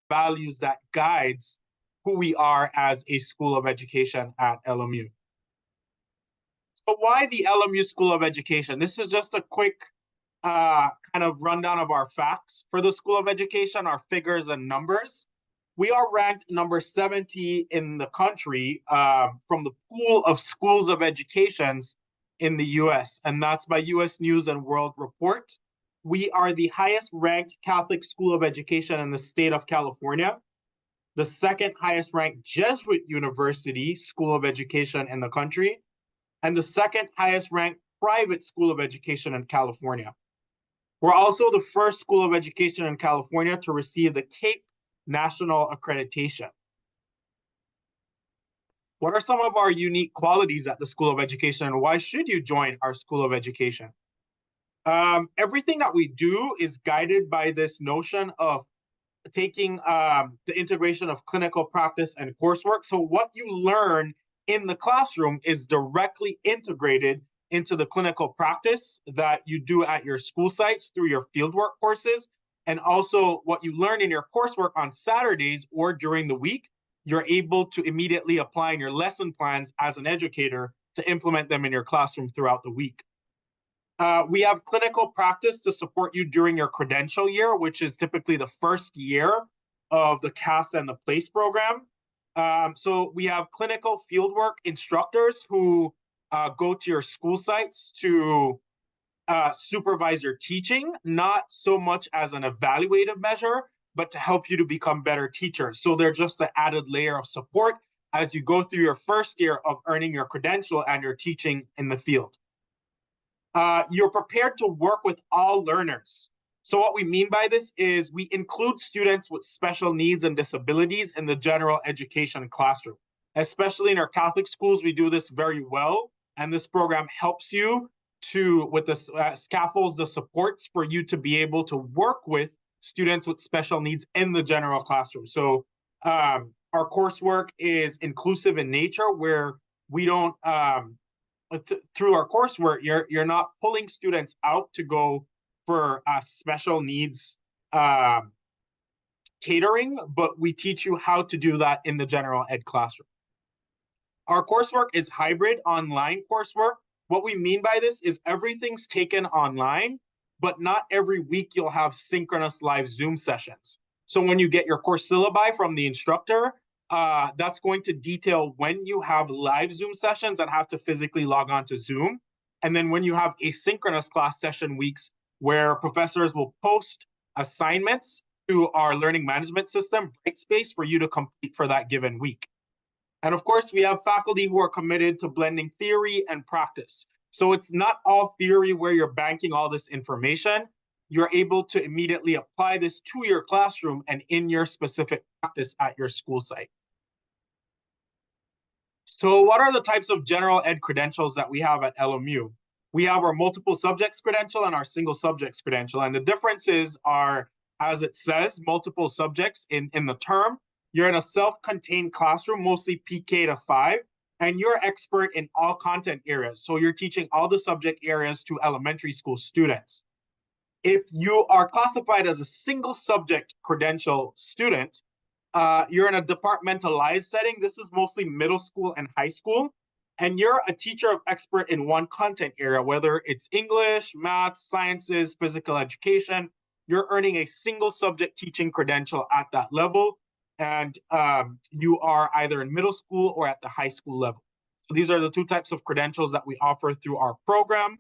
values that guides who we are as a school of education at LMU. So why the LMU School of Education? This is just a quick kind of rundown of our facts for the School of Education, our figures and numbers. We are ranked number 70 in the country from the pool of schools of educations in the US, and that's by US News and World Report. We are the highest ranked Catholic school of education in the state of California, the second highest ranked Jesuit university school of education in the country, and the second highest ranked private school of education in California. We're also the first school of education in California to receive the CAPE National Accreditation. What are some of our unique qualities at the School of Education, and why should you join our School of Education? Everything that we do is guided by this notion of taking the integration of clinical practice and coursework. So what you learn in the classroom is directly integrated into the clinical practice that you do at your school sites through your fieldwork courses. And also what you learn in your coursework on Saturdays or during the week, you're able to immediately apply in your lesson plans as an educator to implement them in your classroom throughout the week. We have clinical practice to support you during your credential year, which is typically the first year of the CAS and the PLACE program. So we have clinical fieldwork instructors who go to your school sites to supervise your teaching, not so much as an evaluative measure, but to help you to become better teachers. So they're just an added layer of support as you go through your first year of earning your credential and your teaching in the field. You're prepared to work with all learners. So what we mean by this is we include students with special needs and disabilities in the general education classroom. Especially in our Catholic schools, we do this very well. And this program helps you with the scaffolds, the supports for you to be able to work with students with special needs in the general classroom. So our coursework is inclusive in nature, where we don't, through our coursework, you're not pulling students out to go for special needs catering, but we teach you how to do that in the general ed classroom. Our coursework is hybrid online coursework. What we mean by this is everything's taken online, but not every week you'll have synchronous live Zoom sessions. So when you get your course syllabi from the instructor, that's going to detail when you have live Zoom sessions and have to physically log on to Zoom. And then when you have asynchronous class session weeks where professors will post assignments to our learning management system, Brightspace, for you to complete for that given week. And of course, we have faculty who are committed to blending theory and practice. So it's not all theory where you're banking all this information. You're able to immediately apply this to your classroom and in your specific practice at your school site. So what are the types of general ed credentials that we have at LMU? We have our multiple subjects credential and our single subjects credential. And the differences are, as it says, multiple subjects in the term. You're in a self-contained classroom, mostly PK to 5, and you're expert in all content areas. So you're teaching all the subject areas to elementary school students. If you are classified as a single subject credential student, you're in a departmentalized setting. This is mostly middle school and high school. And you're a teacher of expert in one content area, whether it's English, math, sciences, physical education. You're earning a single subject teaching credential at that level. And you are either in middle school or at the high school level. So these are the two types of credentials that we offer through our program.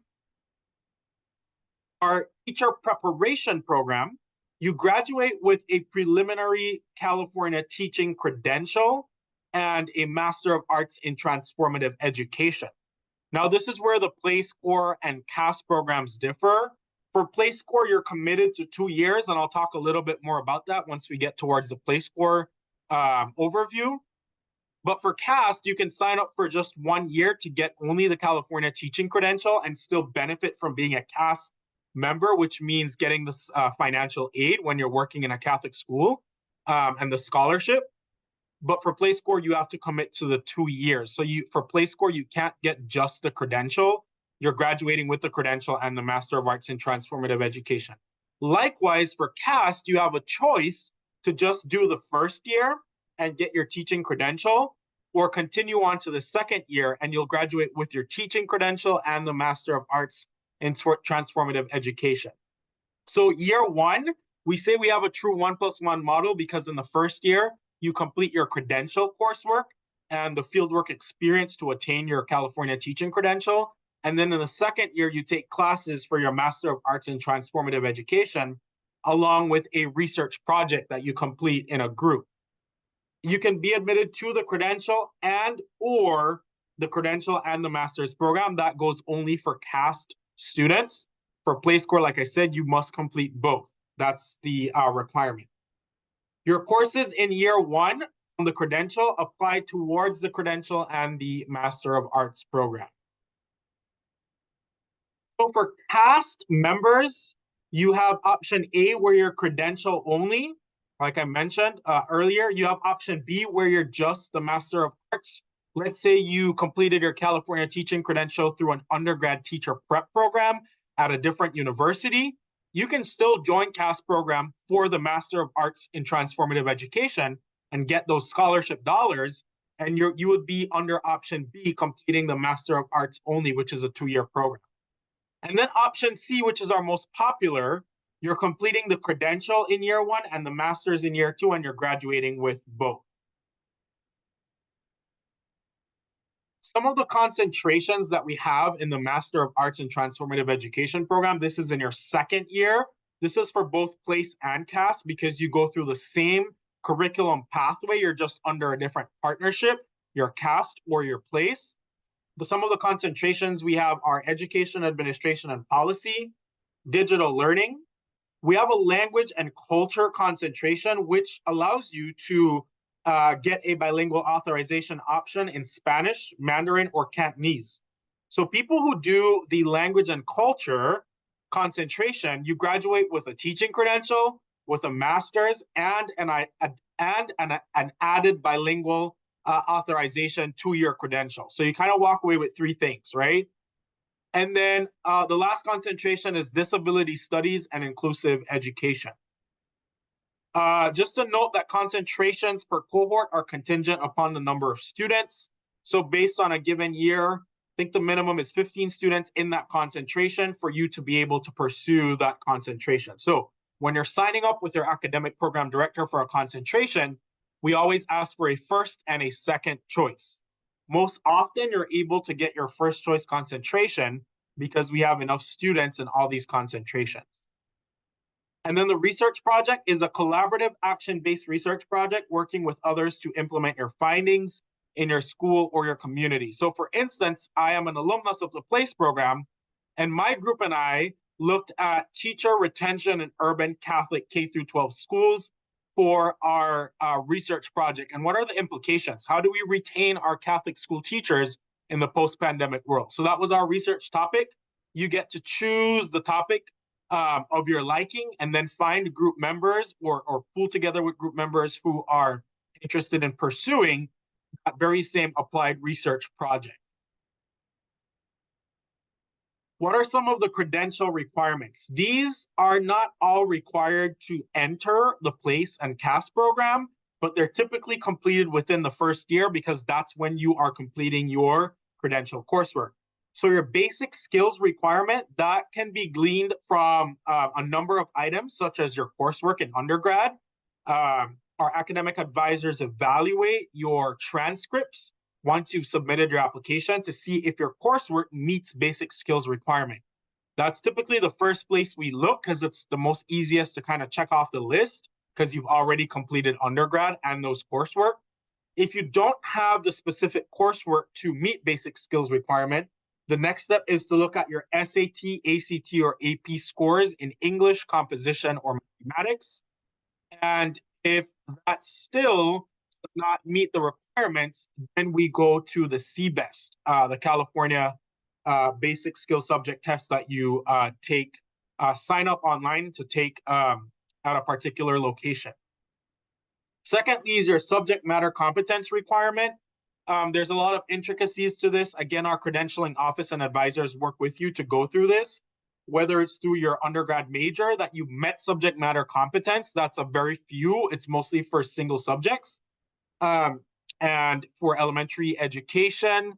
Our teacher preparation program, you graduate with a preliminary California teaching credential and a Master of Arts in Transformative Education. Now, this is where the PLACE Core and CAS programs differ. For PLACE Core, you're committed to 2 years, and I'll talk a little bit more about that once we get towards the PLACE Core overview. But for CAS, you can sign up for just 1 year to get only the California teaching credential and still benefit from being a CAS member, which means getting this financial aid when you're working in a Catholic school and the scholarship. But for PLACE Core, you have to commit to the 2 years. So for PLACE Core, you can't get just the credential. You're graduating with the credential and the Master of Arts in Transformative Education. Likewise, for CAST, you have a choice to just do the first year and get your teaching credential, or continue on to the second year and you'll graduate with your teaching credential and the Master of Arts in Transformative Education. So year one, we say we have a true 1+1 model because in the first year, you complete your credential coursework and the fieldwork experience to attain your California teaching credential. And then in the second year, you take classes for your Master of Arts in Transformative Education, along with a research project that you complete in a group. You can be admitted to the credential and or the credential and the master's program. That goes only for CAST students. For PlayScore, like I said, you must complete both. That's the requirement. Your courses in year one on the credential apply towards the credential and the Master of Arts program. So for CAST members, you have option A where you're credential only. Like I mentioned earlier, you have option B where you're just the Master of Arts. Let's say you completed your California teaching credential through an undergrad teacher prep program at a different university. You can still join CAST program for the Master of Arts in Transformative Education and get those scholarship dollars. And you would be under option B, completing the Master of Arts only, which is a 2-year program. And then option C, which is our most popular, you're completing the credential in year one and the master's in year two, and you're graduating with both. Some of the concentrations that we have in the Master of Arts in Transformative Education program, this is in your second year. This is for both PLACE and CAST because you go through the same curriculum pathway. You're just under a different partnership, your CAST or your PLACE. Some of the concentrations we have are education, administration, and policy, digital learning. We have a language and culture concentration, which allows you to get a bilingual authorization option in Spanish, Mandarin, or Cantonese. So people who do the language and culture concentration, you graduate with a teaching credential, with a master's, and an added bilingual authorization to your credential. So you kind of walk away with 3 things, right? And then the last concentration is disability studies and inclusive education. Just to note that concentrations per cohort are contingent upon the number of students. So based on a given year, I think the minimum is 15 students in that concentration for you to be able to pursue that concentration. So when you're signing up with your academic program director for a concentration, we always ask for a first and a second choice. Most often, you're able to get your first choice concentration because we have enough students in all these concentrations. And then the research project is a collaborative action-based research project working with others to implement your findings in your school or your community. So for instance, I am an alumnus of the PLACE program, and my group and I looked at teacher retention in urban Catholic K-12 schools for our research project. And what are the implications? How do we retain our Catholic school teachers in the post-pandemic world? So that was our research topic. You get to choose the topic of your liking and then find group members or pool together with group members who are interested in pursuing that very same applied research project. What are some of the credential requirements? These are not all required to enter the PLACE and CAST program, but they're typically completed within the first year because that's when you are completing your credential coursework. So your basic skills requirement, that can be gleaned from a number of items, such as your coursework in undergrad. Our academic advisors evaluate your transcripts once you've submitted your application to see if your coursework meets basic skills requirement. That's typically the first place we look because it's the most easiest to kind of check off the list because you've already completed undergrad and those coursework. If you don't have the specific coursework to meet basic skills requirement, the next step is to look at your SAT, ACT, or AP scores in English, composition, or mathematics. And if that still does not meet the requirements, then we go to the CBEST, the California Basic Skill Subject Test that you sign up online to take at a particular location. Secondly is your subject matter competence requirement. There's a lot of intricacies to this. Again, our credentialing office and advisors work with you to go through this. whether it's through your undergrad major that you met subject matter competence. That's a very few. It's mostly for single subjects. And for elementary education.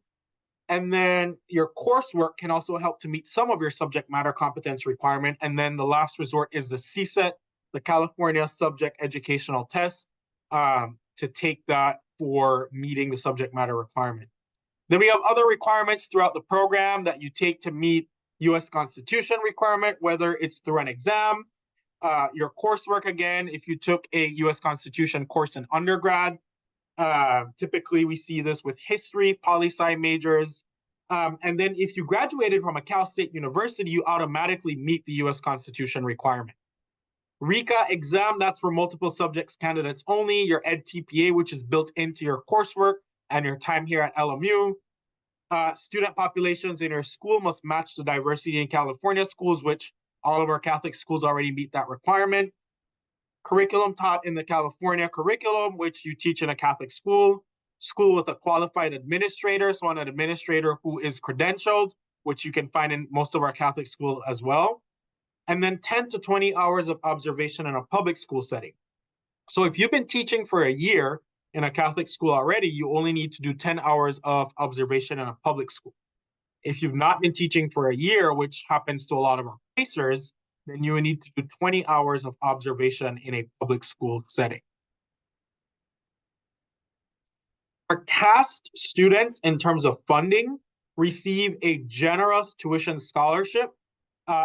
And then your coursework can also help to meet some of your subject matter competence requirement. And then the last resort is the CSET, the California Subject Educational Test, to take that for meeting the subject matter requirement. Then we have other requirements throughout the program that you take to meet U.S. Constitution requirement, whether it's through an exam, your coursework, again, if you took a U.S. Constitution course in undergrad. Typically, we see this with history, poli-sci majors. And then if you graduated from a Cal State University, you automatically meet the U.S. Constitution requirement. RECA exam, that's for multiple subjects candidates only. Your Ed TPA, which is built into your coursework and your time here at LMU. Student populations in your school must match the diversity in California schools, which all of our Catholic schools already meet that requirement. Curriculum taught in the California curriculum, which you teach in a Catholic school. School with a qualified administrator, so an administrator who is credentialed, which you can find in most of our Catholic schools as well. And then 10 to 20 hours of observation in a public school setting. So if you've been teaching for a year in a Catholic school already, you only need to do 10 hours of observation in a public school. If you've not been teaching for a year, which happens to a lot of our placers, then you would need to do 20 hours of observation in a public school setting. Our CAST students, in terms of funding, receive a generous tuition scholarship.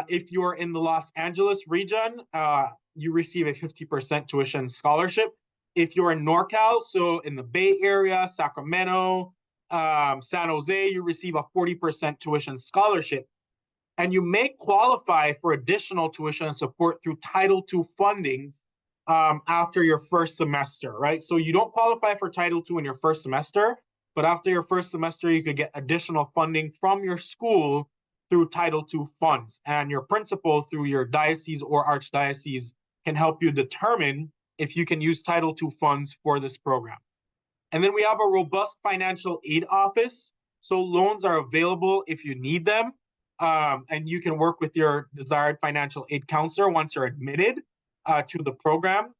If you're in the Los Angeles region, you receive a 50% tuition scholarship. If you're in NorCal, so in the Bay Area, Sacramento, San Jose, you receive a 40% tuition scholarship. And you may qualify for additional tuition support through Title II funding after your first semester, right? So you don't qualify for Title II in your first semester, but after your first semester, you could get additional funding from your school through Title II funds. And your principal, through your diocese or archdiocese, can help you determine if you can use Title II funds for this program. And then we have a robust financial aid office. So loans are available if you need them. And you can work with your desired financial aid counselor once you're admitted to the program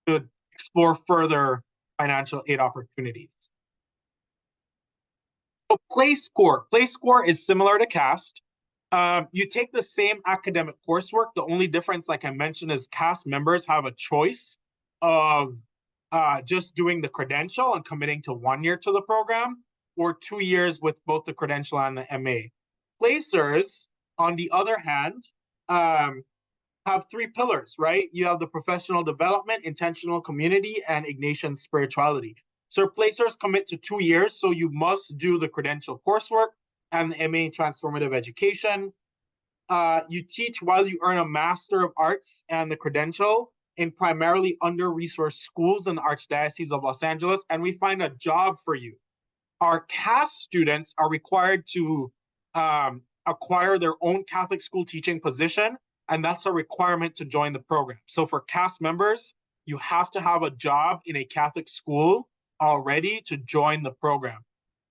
to explore further financial aid opportunities. So place score is similar to CAST. You take the same academic coursework. The only difference, like I mentioned, is CAST members have a choice of just doing the credential and committing to 1 year to the program, or 2 years with both the credential and the MA. Placers, on the other hand, have 3 pillars, right? You have the professional development, intentional community, and Ignatian spirituality. So placers commit to 2 years, so you must do the credential coursework and the MA in transformative education. You teach while you earn a Master of Arts and the credential in primarily under-resourced schools in the Archdiocese of Los Angeles, and we find a job for you. Our CAST students are required to acquire their own Catholic school teaching position, and that's a requirement to join the program. So for CAST members, you have to have a job in a Catholic school already to join the program.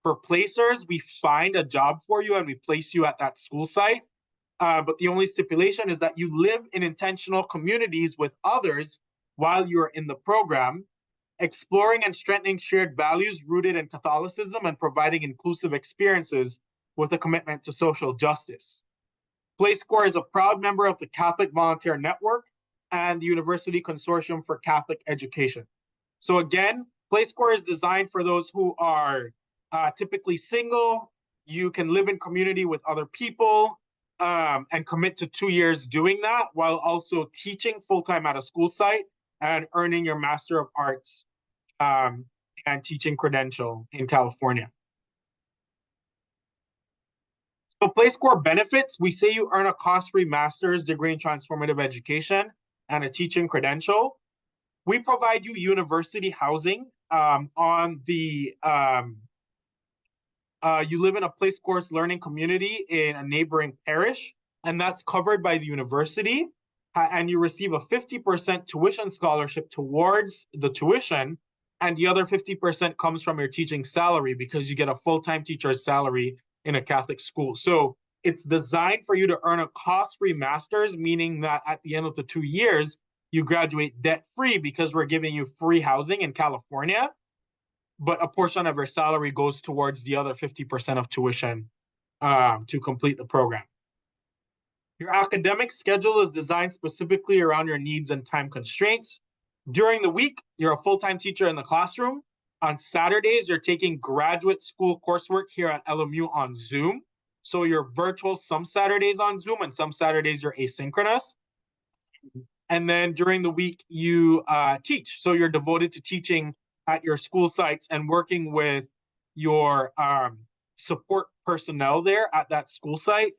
For placers, we find a job for you and we place you at that school site. But the only stipulation is that you live in intentional communities with others while you're in the program, exploring and strengthening shared values rooted in Catholicism and providing inclusive experiences with a commitment to social justice. PlayScore is a proud member of the Catholic Volunteer Network and the University Consortium for Catholic Education. So again, PlayScore is designed for those who are typically single. You can live in community with other people and commit to 2 years doing that while also teaching full-time at a school site and earning your Master of Arts and teaching credential in California. So PlayScore benefits, we say you earn a cost-free master's degree in transformative education and a teaching credential. We provide you university housing on the, you live in a PlayScore's learning community in a neighboring parish, and that's covered by the university. And you receive a 50% tuition scholarship towards the tuition, and the other 50% comes from your teaching salary because you get a full-time teacher's salary in a Catholic school. So It's designed for you to earn a cost-free master's, meaning that at the end of the 2 years, you graduate debt-free because we're giving you free housing in California, but a portion of your salary goes towards the other 50% of tuition to complete the program. Your academic schedule is designed specifically around your needs and time constraints. During the week, you're a full-time teacher in the classroom. On Saturdays, you're taking graduate school coursework here at LMU on Zoom. So you're virtual some Saturdays on Zoom, and some Saturdays you're asynchronous. And then during the week, you teach. So you're devoted to teaching at your school sites and working with your support personnel there at that school site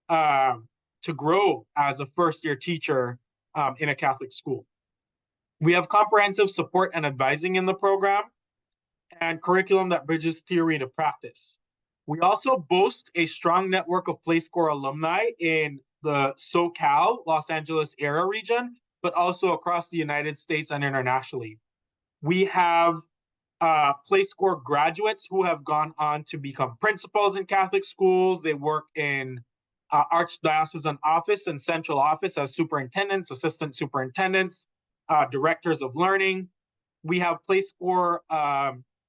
to grow as a first-year teacher in a Catholic school. We have comprehensive support and advising in the program and curriculum that bridges theory to practice. We also boast a strong network of PlayScore alumni in the SoCal, Los Angeles area region, but also across the United States and internationally. We have PlayScore graduates who have gone on to become principals in Catholic schools. They work in Archdiocesan office and central office as superintendents, assistant superintendents, directors of learning. We have PlayScore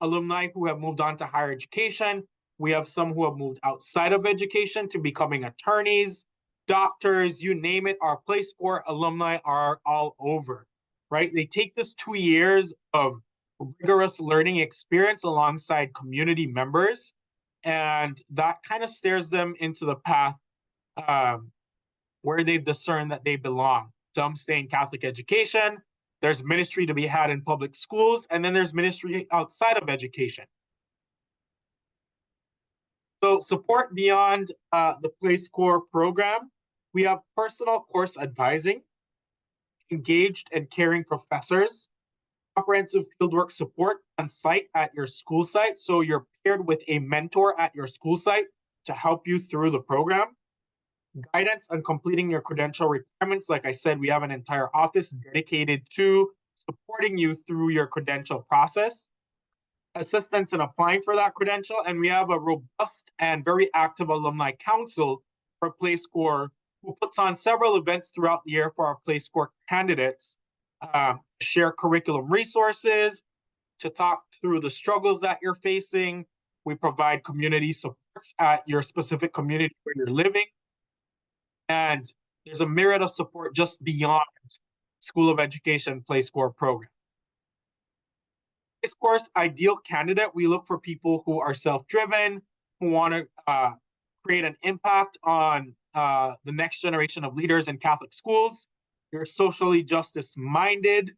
alumni who have moved on to higher education. We have some who have moved outside of education to becoming attorneys, doctors, you name it. Our PlayScore alumni are all over, right? They take this 2 years of rigorous learning experience alongside community members, and that kind of steers them into the path where they've discerned that they belong. Some stay in Catholic education, there's ministry to be had in public schools, and then there's ministry outside of education. So support beyond the PlayScore program, we have personal course advising, engaged and caring professors, comprehensive fieldwork support on site at your school site. So you're paired with a mentor at your school site to help you through the program. Guidance on completing your credential requirements. Like I said, we have an entire office dedicated to supporting you through your credential process. Assistance in applying for that credential, and we have a robust and very active alumni council for PlayScore who puts on several events throughout the year for our PlayScore candidates, share curriculum resources, to talk through the struggles that you're facing. We provide community supports at your specific community where you're living. And there's a myriad of support just beyond School of Education PlayScore program. PlayScore's ideal candidate, we look for people who are self-driven, who want to create an impact on the next generation of leaders in Catholic schools. You're socially justice-minded,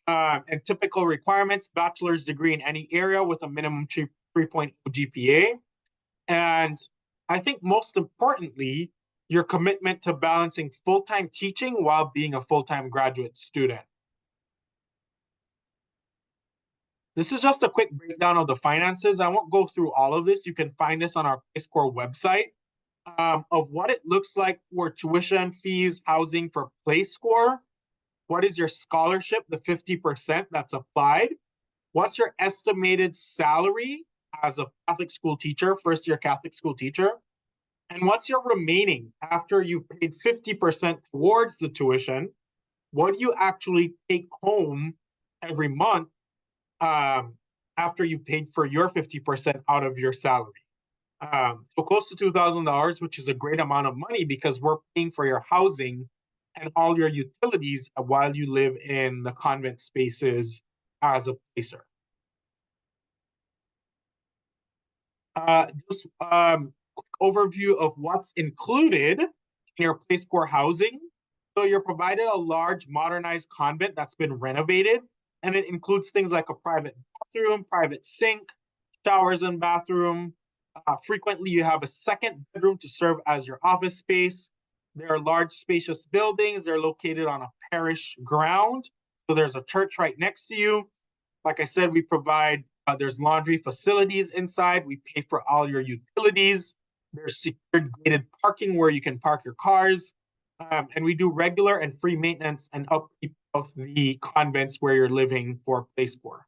and typical requirements, bachelor's degree in any area with a minimum 3.0 GPA. And I think most importantly, your commitment to balancing full-time teaching while being a full-time graduate student. This is just a quick breakdown of the finances. I won't go through all of this. You can find this on our PlayScore website of what it looks like for tuition, fees, housing for PlayScore. What is your scholarship, the 50% that's applied? What's your estimated salary as a Catholic school teacher, first-year Catholic school teacher? And what's your remaining after you paid 50% towards the tuition? What do you actually take home every month after you paid for your 50% out of your salary? So close to $2,000, which is a great amount of money because we're paying for your housing and all your utilities while you live in the convent spaces as a placer. Just quick overview of what's included in your PlayScore housing. So you're provided a large modernized convent that's been renovated, and it includes things like a private bathroom, private sink, showers and bathroom. Frequently, you have a second bedroom to serve as your office space. There are large, spacious buildings. They're located on a parish ground. So there's a church right next to you. Like I said, we provide, there's laundry facilities inside. We pay for all your utilities. There's secured gated parking where you can park your cars. And we do regular and free maintenance and upkeep of the convents where you're living for PlayScore.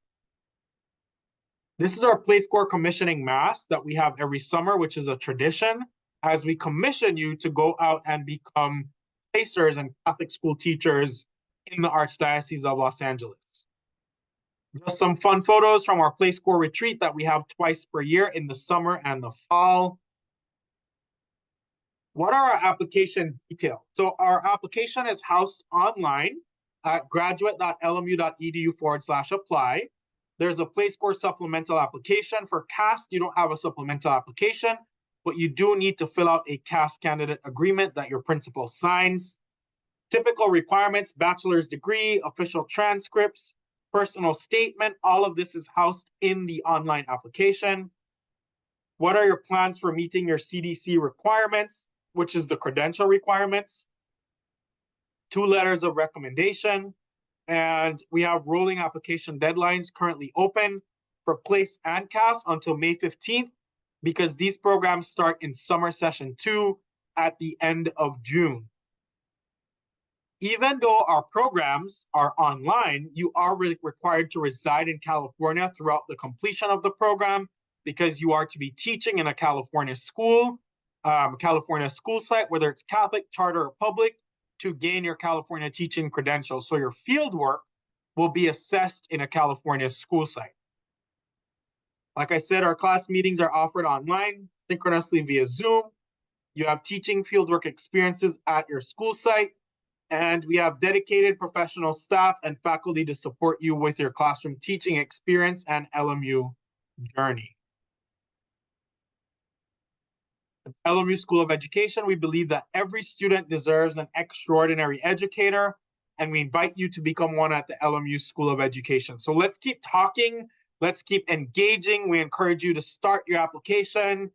This is our PlayScore commissioning mass that we have every summer, which is a tradition. as we commission you to go out and become placers and Catholic school teachers in the Archdiocese of Los Angeles. Just some fun photos from our Play Score retreat that we have twice per year in the summer and the fall. What are our application details? So our application is housed online at graduate.lmu.edu/apply. There's a Play Score supplemental application. For CAST, you don't have a supplemental application, but you do need to fill out a CAST candidate agreement that your principal signs. Typical requirements: bachelor's degree, official transcripts, personal statement. All of this is housed in the online application. What are your plans for meeting your CDC requirements, which is the credential requirements? 2 letters of recommendation. And we have rolling application deadlines currently open for PLACE and CAS until May 15th, because these programs start in summer session 2 at the end of June. Even though our programs are online, you are required to reside in California throughout the completion of the program, because you are to be teaching in a California school site, whether it's Catholic, charter, or public, to gain your California teaching credentials. So your field work will be assessed in a California school site. Like I said, our class meetings are offered online, synchronously via Zoom. You have teaching fieldwork experiences at your school site, and we have dedicated professional staff and faculty to support you with your classroom teaching experience and LMU journey. At LMU School of Education, we believe that every student deserves an extraordinary educator, and we invite you to become one at the LMU School of Education. So let's keep talking, let's keep engaging. We encourage you to start your application.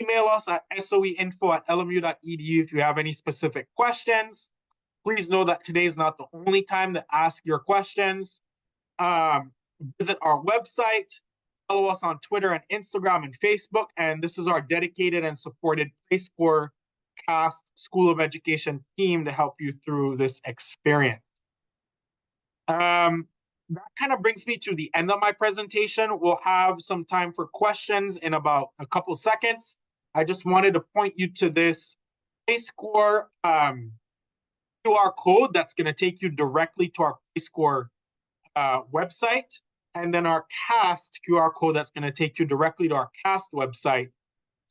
Email us at soeinfo@lmu.edu if you have any specific questions. Please know that today is not the only time to ask your questions. Visit our website, follow us on Twitter and Instagram and Facebook, and this is our dedicated and supported Play Score CAST School of Education team to help you through this experience. That kind of brings me to the end of my presentation. We'll have some time for questions in about a couple seconds. I just wanted to point you to this Play Score QR code that's going to take you directly to our Play Score website, and then our CAST QR code that's going to take you directly to our CAST website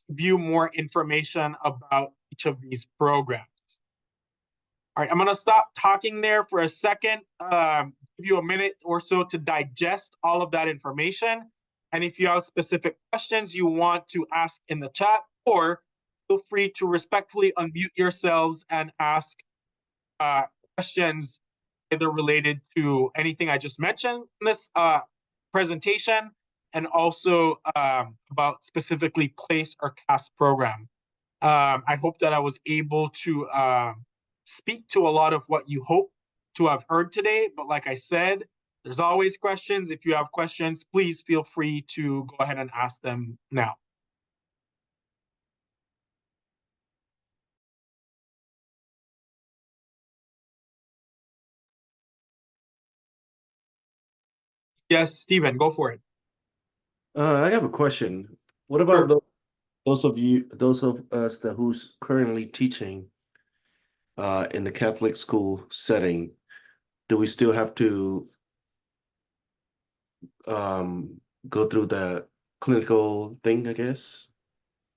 to view more information about each of these programs. All right, I'm going to stop talking there for a second, give you a minute or so to digest all of that information. And if you have specific questions you want to ask in the chat, or feel free to respectfully unmute yourselves and ask questions either related to anything I just mentioned in this presentation, and also about specifically PLACE or CAST program. I hope that I was able to speak to a lot of what you hope to have heard today, but like I said, there's always questions. If you have questions, please feel free to go ahead and ask them now. Yes, Stephen, go for it. I have a question. What about those of us who's currently teaching in the Catholic school setting? Do we still have to go through the clinical thing, I guess?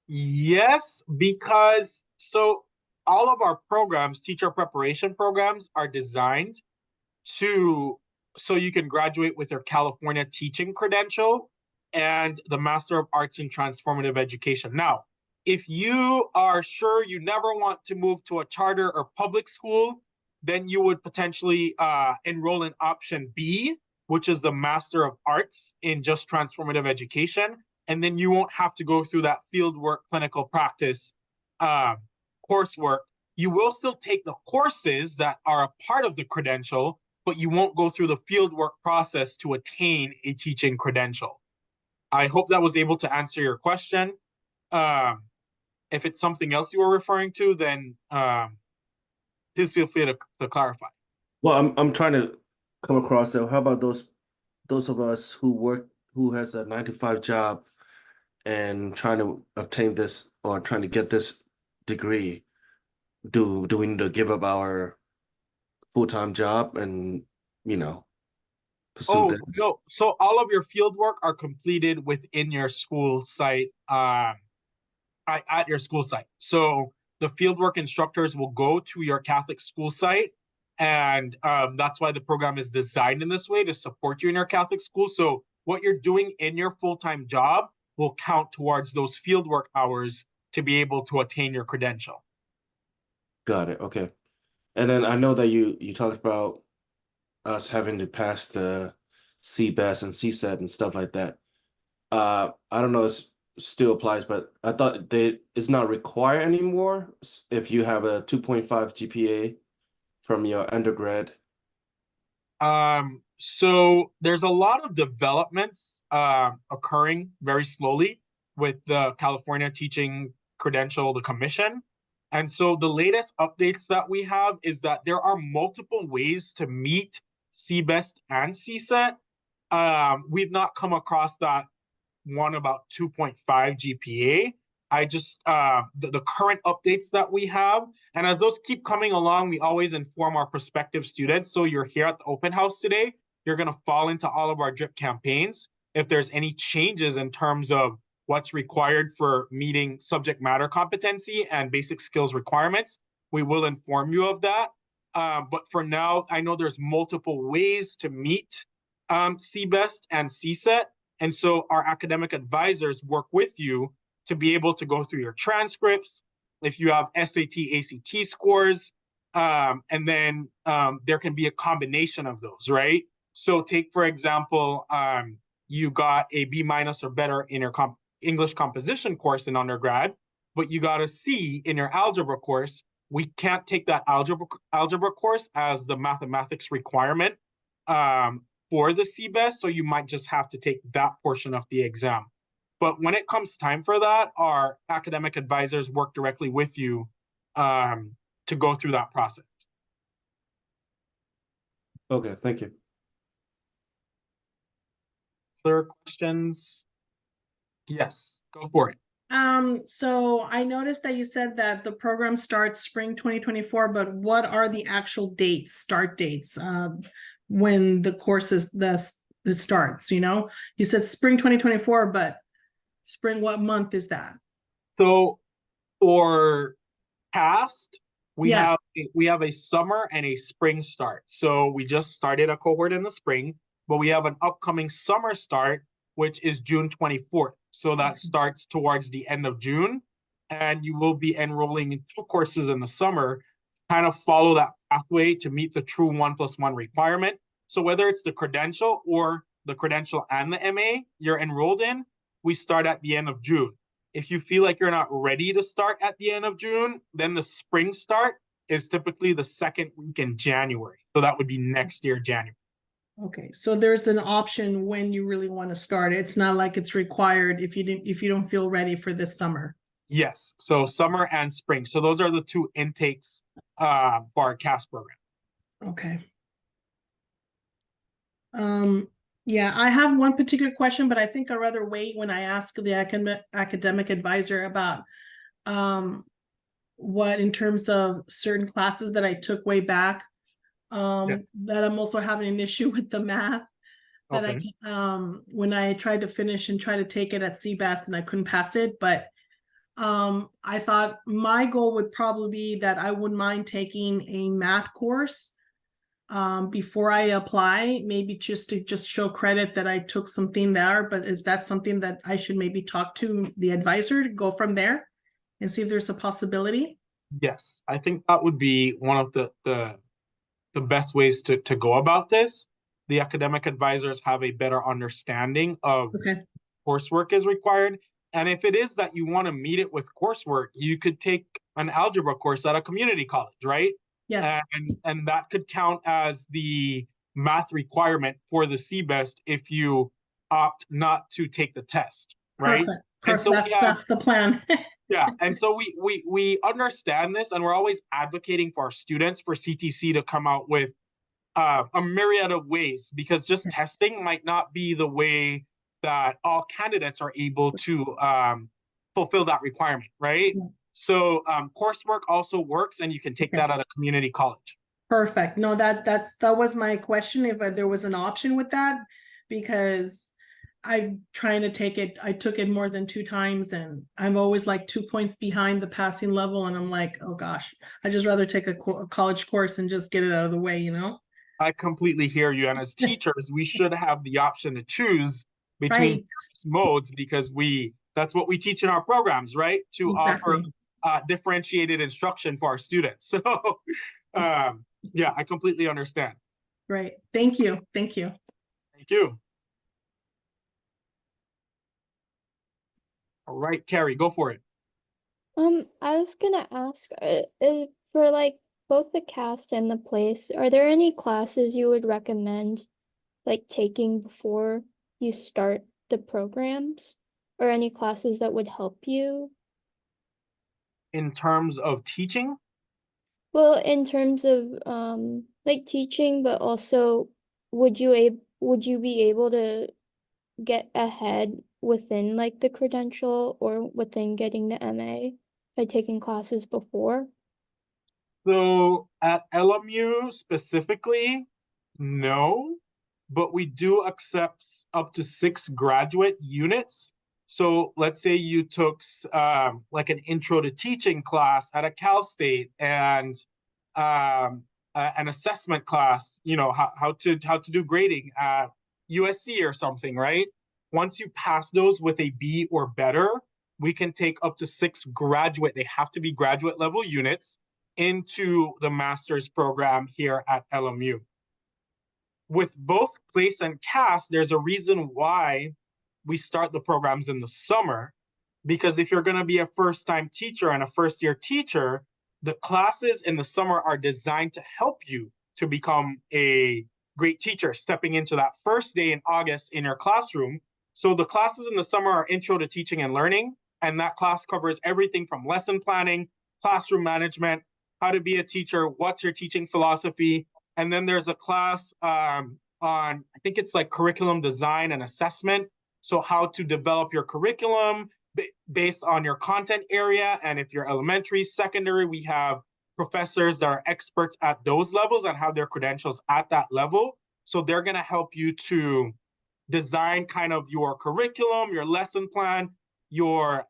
Yes, because so all of our programs, teacher preparation programs, are designed so you can graduate with your California teaching credential and the Master of Arts in Transformative Education. Now, if you are sure you never want to move to a charter or public school, then you would potentially enroll in option B, which is the Master of Arts in just Transformative Education. And then you won't have to go through that fieldwork clinical practice coursework. You will still take the courses that are a part of the credential, but you won't go through the fieldwork process to attain a teaching credential. I hope that was able to answer your question. If it's something else you were referring to, then please feel free to clarify. Well, I'm trying to come across that. How about those of us who has a 9-to-5 job and trying to obtain this or trying to get this degree, do we need to give up our full-time job and, you know, pursue Oh, this? no. So all of your field work are completed within your school site, at your school site. So the fieldwork instructors will go to your Catholic school site, and that's why the program is designed in this way to support you in your Catholic school. So what you're doing in your full-time job will count towards those fieldwork hours to be able to attain your credential. Got it. Okay. And then I know that you talked about us having to pass the CBES and CSET and stuff like that. I don't know if it still applies, but I thought that it's not required anymore if you have a 2.5 GPA from your undergrad. So there's a lot of developments occurring very slowly with the California Teaching Credential, the commission. And so the latest updates that we have is that there are multiple ways to meet CBEST and CSET. We've not come across that one about 2.5 GPA. I just the current updates that we have, and as those keep coming along, we always inform our prospective students. So you're here at the open house today, you're going to fall into all of our drip campaigns. If there's any changes in terms of what's required for meeting subject matter competency and basic skills requirements, we will inform you of that. But for now, I know there's multiple ways to meet CBEST and CSET. And so our academic advisors work with you to be able to go through your transcripts, if you have SAT, ACT scores, and then there can be a combination of those, right? So take, for example, you got a B minus or better in your English composition course in undergrad, but you got a C in your algebra course. We can't take that algebra course as the mathematics requirement for the CBEST, so you might just have to take that portion of the exam. But when it comes time for that, our academic advisors work directly with you to go through that process. Okay, thank you. Other questions? Yes, go for it. So I noticed that you said that the program starts spring 2024, but what are the actual dates, start dates, when the course is the starts, you know? You said spring 2024, but spring, what month is that? So for past, Yes. we have a summer and a spring start. So we just started a cohort in the spring, but we have an upcoming summer start, which is June 24th. So that starts towards the end of June, and you will be enrolling in 2 courses in the summer, kind of follow that pathway to meet the true 1+1 requirement. So whether it's the credential or the credential and the MA you're enrolled in, we start at the end of June. If you feel like you're not ready to start at the end of June, then the spring start is typically the second week in January. So that would be next year, January. Okay, so there's an option when you really want to start. It's not like it's required if you don't feel ready for this summer. Yes, so summer and spring. So those are the 2 intakes for our CAS program. Okay. Yeah, I have one particular question, but I think I'd rather wait when I ask the academic advisor about what in terms of certain classes that I took way back, that I'm also having an issue with the math that Okay. When I tried to finish and try to take it at CBEST and I couldn't pass it, but I thought my goal would probably be that I wouldn't mind taking a math course before I apply, maybe just to show credit that I took something there. But if that's something that I should maybe talk to the advisor to go from there and see if there's a possibility. Yes, I think that would be one of the best ways to go about this. The academic advisors have a better understanding of Okay. coursework is required. And if it is that you want to meet it with coursework, you could take an algebra course at a community college, right? Yes. And that could count as the math requirement for the CBEST if you opt not to take the test, right? Perfect. And Perfect. so we have That's the plan. yeah, and so we understand this, and we're always advocating for our students for CTC to come out with a myriad of ways, because just testing might not be the way that all candidates are able to fulfill that requirement, right? So coursework also works, and you can take that at a community college. Perfect. No, that was my question, if there was an option with that, because I'm trying to take it. I took it more than 2 times, and I'm always like 2 points behind the passing level, and I'm like, oh gosh, I just rather take a college course and just get it out of the way, you know? I completely hear you. And as teachers, we should have the option to choose between Right. modes, because that's what we teach in our programs, right? To offer Exactly. differentiated instruction for our students. So yeah, I completely understand. Right. Thank you. Thank you. Thank you. All right, Carrie, go for it. I was gonna ask, for like both the cast and the place, are there any classes you would recommend like taking before you start the programs, or any classes that would help you? In terms of teaching, Well, in terms of like teaching, but also would you be able to get ahead within like the credential or within getting the MA by taking classes before? so at LMU specifically, no, but we do accept up to 6 graduate units. So let's say you took like an intro to teaching class at a Cal State, and an assessment class, how to do grading at USC or something, right? Once you pass those with a B or better, we can take up to 6 graduate. They have to be graduate level units into the master's program here at LMU. With both place and cast, there's a reason why we start the programs in the summer, because if you're going to be a first-time teacher and a first-year teacher, the classes in the summer are designed to help you to become a great teacher, stepping into that first day in August in your classroom. So the classes in the summer are Intro to Teaching and Learning, and that class covers everything from lesson planning, classroom management, how to be a teacher, what's your teaching philosophy. And then there's a class on, I think it's like curriculum design and assessment. So how to develop your curriculum based on your content area. And if you're elementary, secondary, we have professors that are experts at those levels and have their credentials at that level. So they're going to help you to design kind of your curriculum, your lesson plan, your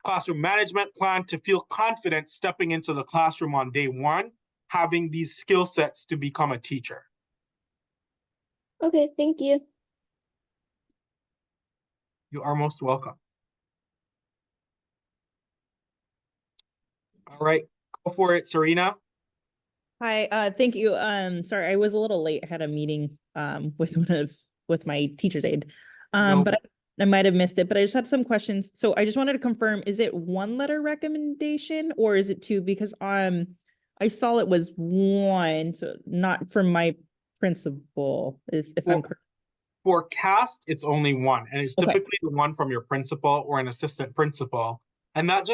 classroom management plan, to feel confident stepping into the classroom on day one, having these skill sets to become a teacher. Okay, thank you. You are most welcome. All right, go for it, Serena. Hi, thank you. Sorry, I was a little late. I had a meeting with my teacher's aide. No. But I might have missed it, but I just had some questions. So I just wanted to confirm, is it 1 letter recommendation or is it 2? Because I saw it was 1, so not from my principal, if I'm correct. For cast, it's only 1, and it's Okay. typically the one from your principal or an assistant principal. And that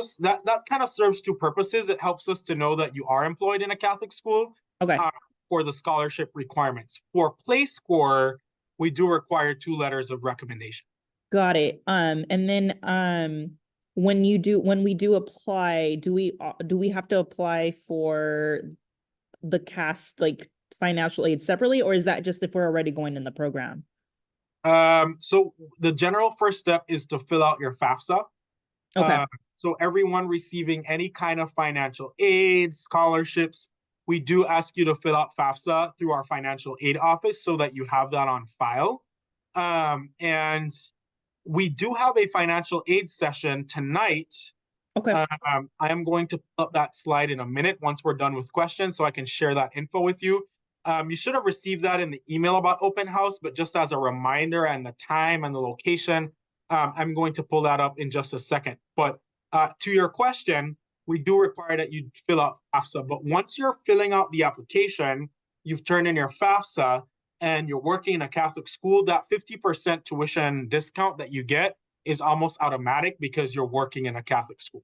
kind of serves 2 purposes. It helps us to know that you are employed in a Catholic school. Okay. For the scholarship requirements. For place score, we do require 2 letters of recommendation. Got it. And then when we do apply, do we have to apply for the cast like financial aid separately, or is that just if we're already going in the program? So the general first step is to fill out your FAFSA. Okay. So everyone receiving any kind of financial aid, scholarships, we do ask you to fill out FAFSA through our financial aid office so that you have that on file. And we do have a financial aid session tonight. Okay. I am going to pull up that slide in a minute once we're done with questions so I can share that info with you. You should have received that in the email about open house, but just as a reminder and the time and the location, I'm going to pull that up in just a second. But to your question, we do require that you fill out FAFSA. But once you're filling out the application, you've turned in your FAFSA, and you're working in a Catholic school, that 50% tuition discount that you get is almost automatic because you're working in a Catholic school.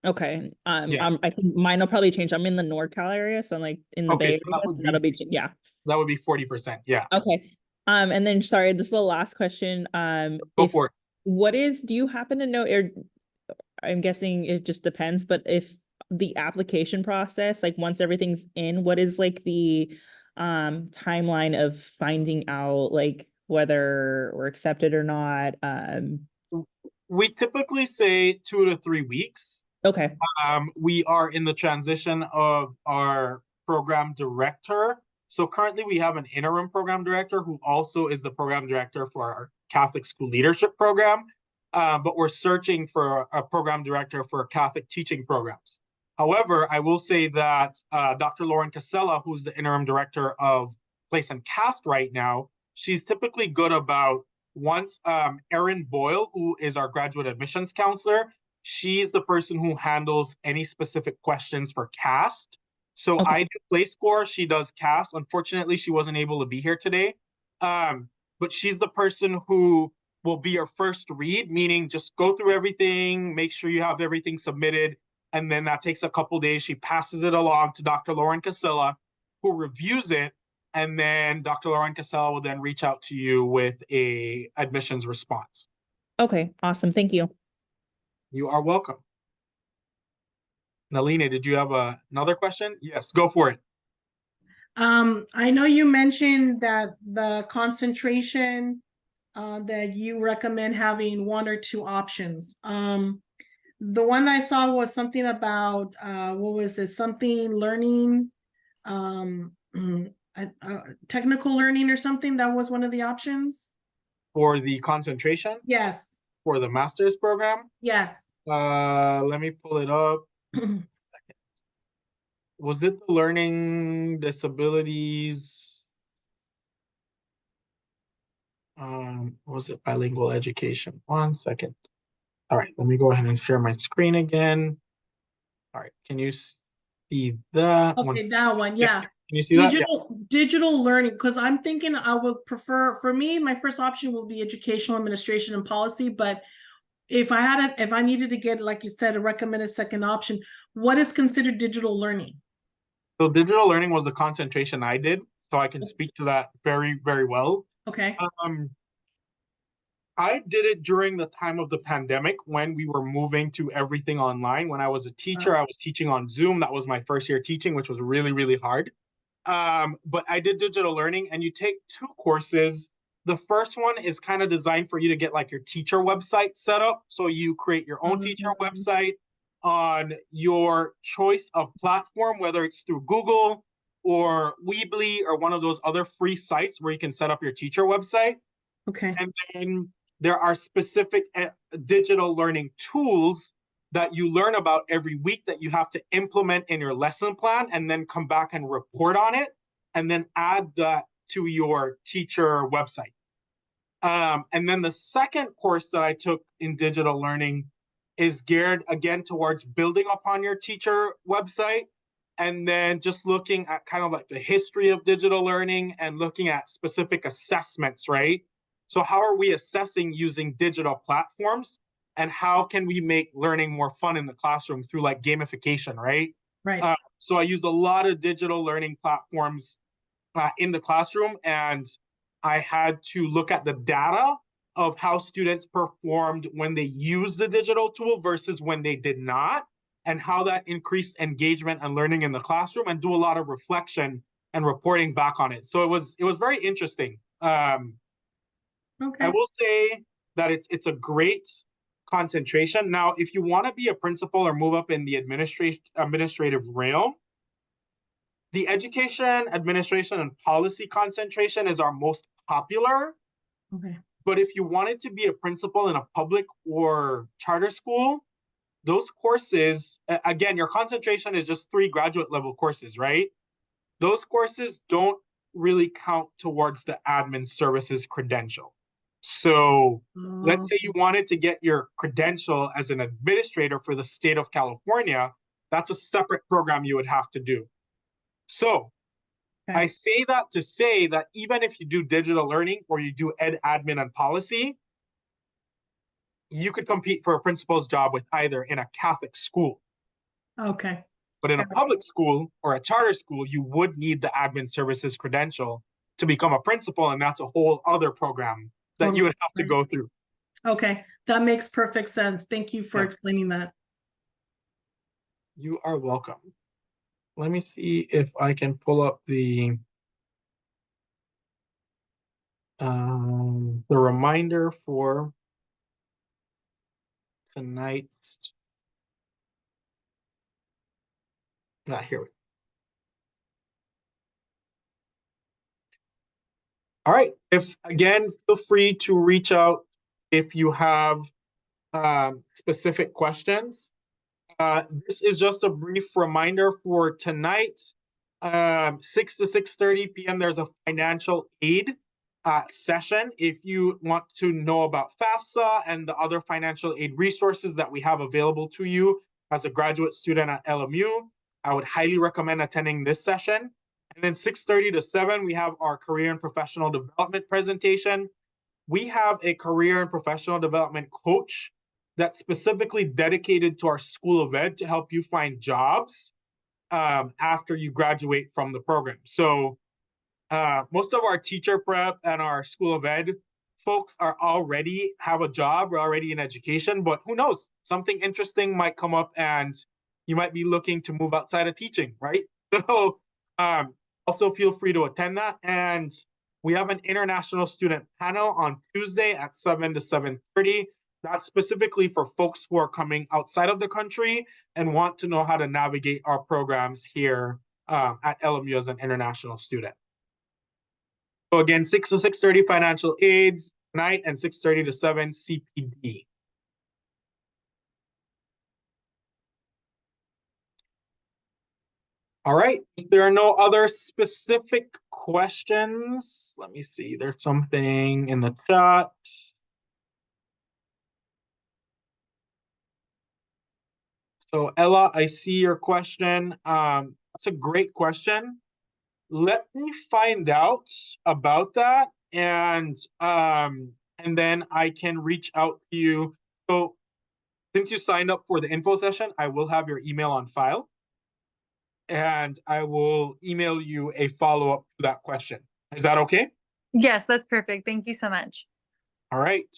Okay. Yeah. I think mine will probably change. I'm in the NorCal area, so I'm like in the Okay, Bay so Area, that'll be yeah. That would be 40%. Yeah. Okay. And then sorry, just the last question. Go for it. Do you happen to know, or I'm guessing it just depends, but if the application process, like once everything's in, what is like the timeline of finding out like whether we're accepted or not? We typically say 2 to 3 weeks. Okay. We are in the transition of our program director. So currently we have an interim program director who also is the program director for our Catholic school leadership program. But we're searching for a program director for Catholic teaching programs. However, I will say that Dr. Lauren Casella, who's the interim director of Place and Cast right now, she's typically good about once Erin Boyle, who is our graduate admissions counselor, she's the person who handles any specific questions for cast. So Okay. I do play score, she does cast. Unfortunately, she wasn't able to be here today. But she's the person who will be your first read, meaning just go through everything, make sure you have everything submitted, and then that takes a couple days. She passes it along to Dr. Lauren Casella, who reviews it, and then Dr. Lauren Casella will then reach out to you with a admissions response. Okay, awesome. Thank you. You are welcome. Nalini, did you have another question? Yes, go for it. I know you mentioned that the concentration that you recommend having 1 or 2 options. The one I saw was something about what was it? Something learning, technical learning or something. That was one of the options. For the concentration Yes. for the master's program, Yes. let me pull it up. Was it the learning disabilities? Was it bilingual education? 1 second. All right, let me go ahead and share my screen again. All right, can you see that? Okay, that one, yeah. Can you see that? Yeah. Digital learning, because I'm thinking I would prefer, for me, my first option will be educational administration and policy, but if I needed to get, like you said, a recommended second option, what is considered digital learning? So digital learning was the concentration I did, so I can speak to that very, very well. Okay. I did it during the time of the pandemic when we were moving to everything online. When I was a teacher, I was teaching on Zoom. That was my first year teaching, which was really, really hard. But I did digital learning, and you take 2 courses. The first one is kind of designed for you to get like your teacher website set up. So you create your own teacher website on your choice of platform, whether it's through Google or Weebly or one of those other free sites where you can set up your teacher website. Okay. And then there are specific digital learning tools that you learn about every week that you have to implement in your lesson plan and then come back and report on it and then add that to your teacher website. And then the second course that I took in digital learning is geared again towards building upon your teacher website and then just looking at kind of like the history of digital learning and looking at specific assessments, right? So how are we assessing using digital platforms and how can we make learning more fun in the classroom through like gamification, right? Right. So I used a lot of digital learning platforms in the classroom, and I had to look at the data of how students performed when they used the digital tool versus when they did not, and how that increased engagement and learning in the classroom, and do a lot of reflection and reporting back on it. So it was very interesting. Okay. I will say that it's a great concentration. Now, if you want to be a principal or move up in the administrative realm, the education, administration, and policy concentration is our most popular. Okay. But if you wanted to be a principal in a public or charter school, those courses, again, your concentration is just 3 graduate level courses, right? Those courses don't really count towards the admin services credential. So let's say you wanted to get your credential as an administrator for the state of California, that's a separate program you would have to do. So Okay. I say that to say that even if you do digital learning or you do ed admin and policy, you could compete for a principal's job with either in a Catholic school. Okay. But in a public school or a charter school, you would need the admin services credential to become a principal, and that's a whole other program that you would have to go through. Okay, that makes perfect sense. Thank you for Yeah. explaining that. You are welcome. Let me see if I can pull up the reminder for tonight. Here we go. All right. If again, feel free to reach out if you have specific questions. This is just a brief reminder for tonight. 6 to 6:30 p.m. There's a financial aid session. If you want to know about FAFSA and the other financial aid resources that we have available to you as a graduate student at LMU, I would highly recommend attending this session. And then 6:30 to 7, we have our career and professional development presentation. We have a career and professional development coach that's specifically dedicated to our School of Ed to help you find jobs after you graduate from the program. So most of our teacher prep and our School of Ed folks are already have a job, we're already in education, but who knows, something interesting might come up and you might be looking to move outside of teaching, right? So also feel free to attend that. And we have an international student panel on Tuesday at 7 to 7:30. That's specifically for folks who are coming outside of the country and want to know how to navigate our programs here at LMU as an international student. So again, 6 to 6:30 financial aid tonight and 6:30 to 7 CPD. All right, if there are no other specific questions, let me see, there's something in the chat. So Ella, I see your question. That's a great question. Let me find out about that, and then I can reach out to you. So since you signed up for the info session, I will have your email on file, and I will email you a follow-up to that question. Is that okay? Yes, that's perfect. Thank you so much. All right.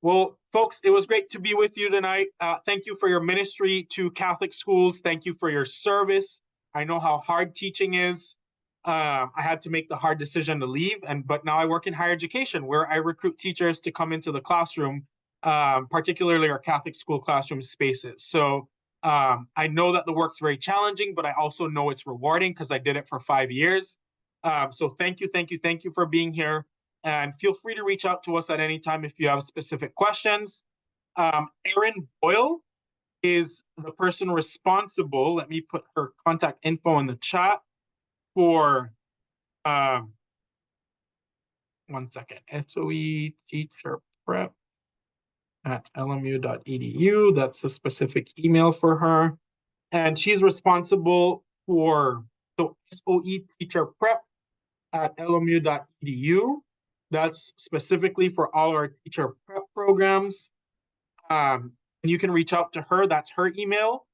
Well, folks, it was great to be with you tonight. Thank you for your ministry to Catholic schools. Thank you for your service. I know how hard teaching is. I had to make the hard decision to leave, but now I work in higher education where I recruit teachers to come into the classroom, particularly our Catholic school classroom spaces. So I know that the work's very challenging, but I also know it's rewarding because I did it for 5 years. So thank you for being here. And feel free to reach out to us at any time if you have specific questions. Erin Boyle is the person responsible. Let me put her contact info in the chat for, 1 second, SOE teacher prep at lmu.edu. That's a specific email for her. And she's responsible for, so SOE teacher prep at lmu.edu. That's specifically for all our teacher prep programs. And you can reach out to her. That's her email.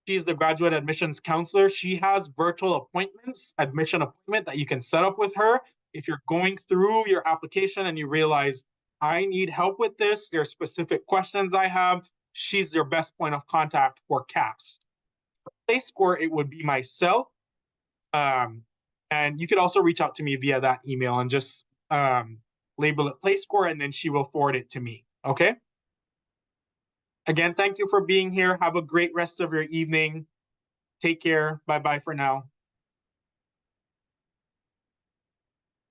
She's the graduate admissions counselor. She has virtual appointments, admission appointment that you can set up with her. If you're going through your application and you realize, I need help with this, there's specific questions I have, she's your best point of contact for CAST. For PlayScore, it would be myself. And you could also reach out to me via that email and just label it PlayScore, and then she will forward it to me. Okay. Again, thank you for being here. Have a great rest of your evening. Take care. Bye-bye for now.